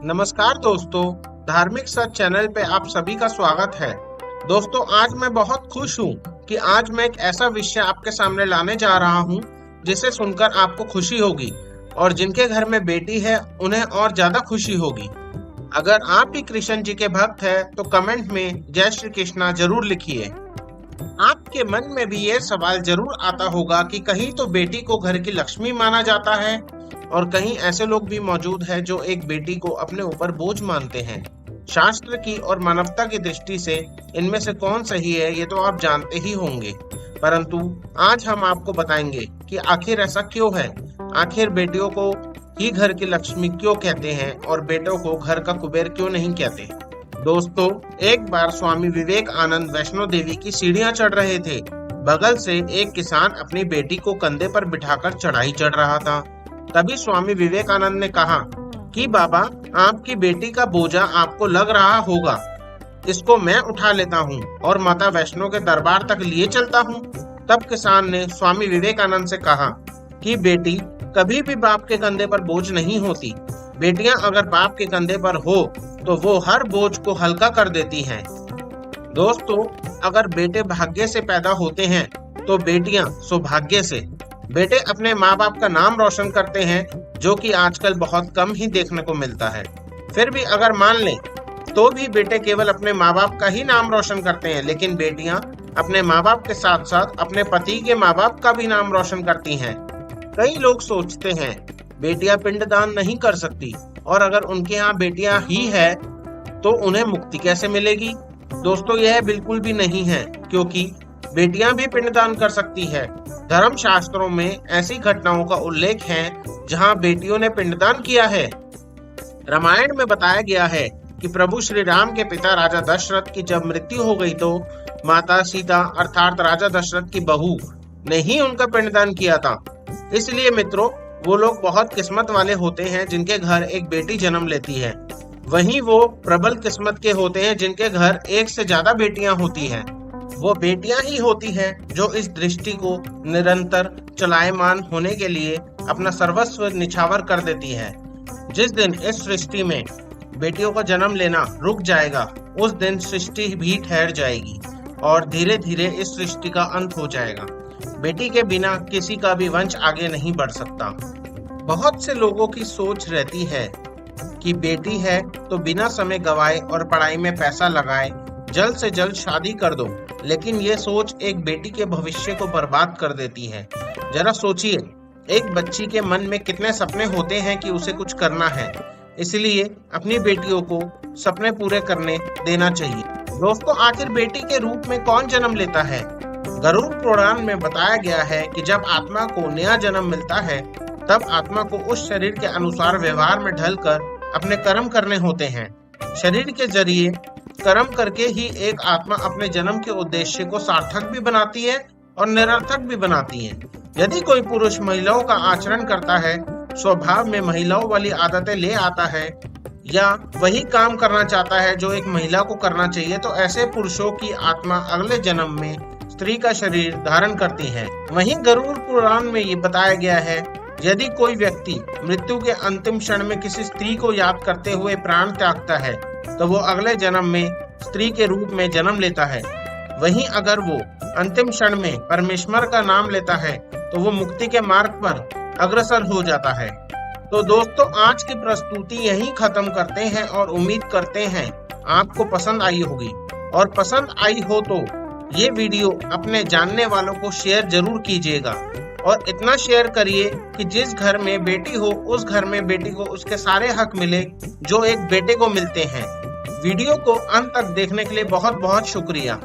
नमस्कार दोस्तों, धार्मिक सच चैनल पे आप सभी का स्वागत है। दोस्तों, आज मैं बहुत खुश हूँ कि आज मैं एक ऐसा विषय आपके सामने लाने जा रहा हूँ जिसे सुनकर आपको खुशी होगी और जिनके घर में बेटी है उन्हें और ज्यादा खुशी होगी। अगर आप भी कृष्ण जी के भक्त हैं तो कमेंट में जय श्री कृष्णा जरूर लिखिए। आपके मन में भी ये सवाल जरूर आता होगा कि कहीं तो बेटी को घर की लक्ष्मी माना जाता है और कहीं ऐसे लोग भी मौजूद हैं जो एक बेटी को अपने ऊपर बोझ मानते हैं। शास्त्र की और मानवता की दृष्टि से इनमें से कौन सही है ये तो आप जानते ही होंगे, परंतु आज हम आपको बताएंगे कि आखिर ऐसा क्यों है। आखिर बेटियों को ही घर की लक्ष्मी क्यों कहते हैं और बेटों को घर का कुबेर क्यों नहीं कहते। दोस्तों, एक बार स्वामी विवेकानंद वैष्णो देवी की सीढ़ियां चढ़ रहे थे। बगल से एक किसान अपनी बेटी को कंधे पर बिठाकर चढ़ाई चढ़ रहा था। तभी स्वामी विवेकानंद ने कहा कि बाबा, आपकी बेटी का बोझा आपको लग रहा होगा, इसको मैं उठा लेता हूँ और माता वैष्णो के दरबार तक लिए चलता हूँ। तब किसान ने स्वामी विवेकानंद से कहा कि बेटी कभी भी बाप के कंधे पर बोझ नहीं होती। बेटियां अगर बाप के कंधे पर हो तो वो हर बोझ को हल्का कर देती हैं। दोस्तों, अगर बेटे भाग्य से पैदा होते हैं तो बेटियां सौभाग्य से। बेटे अपने माँ बाप का नाम रोशन करते हैं, जो कि आजकल बहुत कम ही देखने को मिलता है। फिर भी अगर मान लें तो भी बेटे केवल अपने माँ बाप का ही नाम रोशन करते हैं, लेकिन बेटियां अपने माँ बाप के साथ साथ अपने पति के माँ बाप का भी नाम रोशन करती हैं। कई लोग सोचते हैं बेटियां पिंडदान नहीं कर सकती और अगर उनके यहाँ बेटियां ही है तो उन्हें मुक्ति कैसे मिलेगी। दोस्तों, यह बिल्कुल भी नहीं है, क्योंकि बेटियां भी पिंडदान कर सकती है। धर्म शास्त्रों में ऐसी घटनाओं का उल्लेख है जहां बेटियों ने पिंडदान किया है। रामायण में बताया गया है कि प्रभु श्री राम के पिता राजा दशरथ की जब मृत्यु हो गई तो माता सीता अर्थात राजा दशरथ की बहू ने ही उनका पिंडदान किया था। इसलिए मित्रों, वो लोग बहुत किस्मत वाले होते हैं जिनके घर एक बेटी जन्म लेती है। वहीं वो प्रबल किस्मत के होते हैं जिनके घर एक से ज्यादा बेटियां होती हैं। वो बेटियां ही होती हैं जो इस दृष्टि को निरंतर चलायमान होने के लिए अपना सर्वस्व निछावर कर देती है। जिस दिन इस सृष्टि में बेटियों का जन्म लेना रुक जाएगा, उस दिन सृष्टि भी ठहर जाएगी और धीरे धीरे इस सृष्टि का अंत हो जाएगा। बेटी के बिना किसी का भी वंश आगे नहीं बढ़ सकता। बहुत से लोगों की सोच रहती है कि बेटी है तो बिना समय गवाए और पढ़ाई में पैसा लगाए जल्द से जल्द शादी कर दो, लेकिन ये सोच एक बेटी के भविष्य को बर्बाद कर देती है। जरा सोचिए, एक बच्ची के मन में कितने सपने होते हैं कि उसे कुछ करना है, इसलिए अपनी बेटियों को सपने पूरे करने देना चाहिए। दोस्तों, आखिर बेटी के रूप में कौन जन्म लेता है। गरुड़ पुराण में बताया गया है कि जब आत्मा को नया जन्म मिलता है तब आत्मा को उस शरीर के अनुसार व्यवहार में ढलकर अपने कर्म करने होते हैं। शरीर के जरिए कर्म करके ही एक आत्मा अपने जन्म के उद्देश्य को सार्थक भी बनाती है और निरर्थक भी बनाती है। यदि कोई पुरुष महिलाओं का आचरण करता है, स्वभाव में महिलाओं वाली आदतें ले आता है या वही काम करना चाहता है जो एक महिला को करना चाहिए, तो ऐसे पुरुषों की आत्मा अगले जन्म में स्त्री का शरीर धारण करती है। वहीं गरुड़ पुराण में ये बताया गया है, यदि कोई व्यक्ति मृत्यु के अंतिम क्षण में किसी स्त्री को याद करते हुए प्राण त्यागता है तो वो अगले जन्म में स्त्री के रूप में जन्म लेता है। वहीं अगर वो अंतिम क्षण में परमेश्वर का नाम लेता है तो वो मुक्ति के मार्ग पर अग्रसर हो जाता है। तो दोस्तों, आज की प्रस्तुति यहीं खत्म करते हैं और उम्मीद करते हैं आपको पसंद आई होगी, और पसंद आई हो तो ये वीडियो अपने जानने वालों को शेयर जरूर कीजिएगा और इतना शेयर करिए कि जिस घर में बेटी हो उस घर में बेटी को उसके सारे हक मिले जो एक बेटे को मिलते हैं। वीडियो को अंत तक देखने के लिए बहुत बहुत शुक्रिया।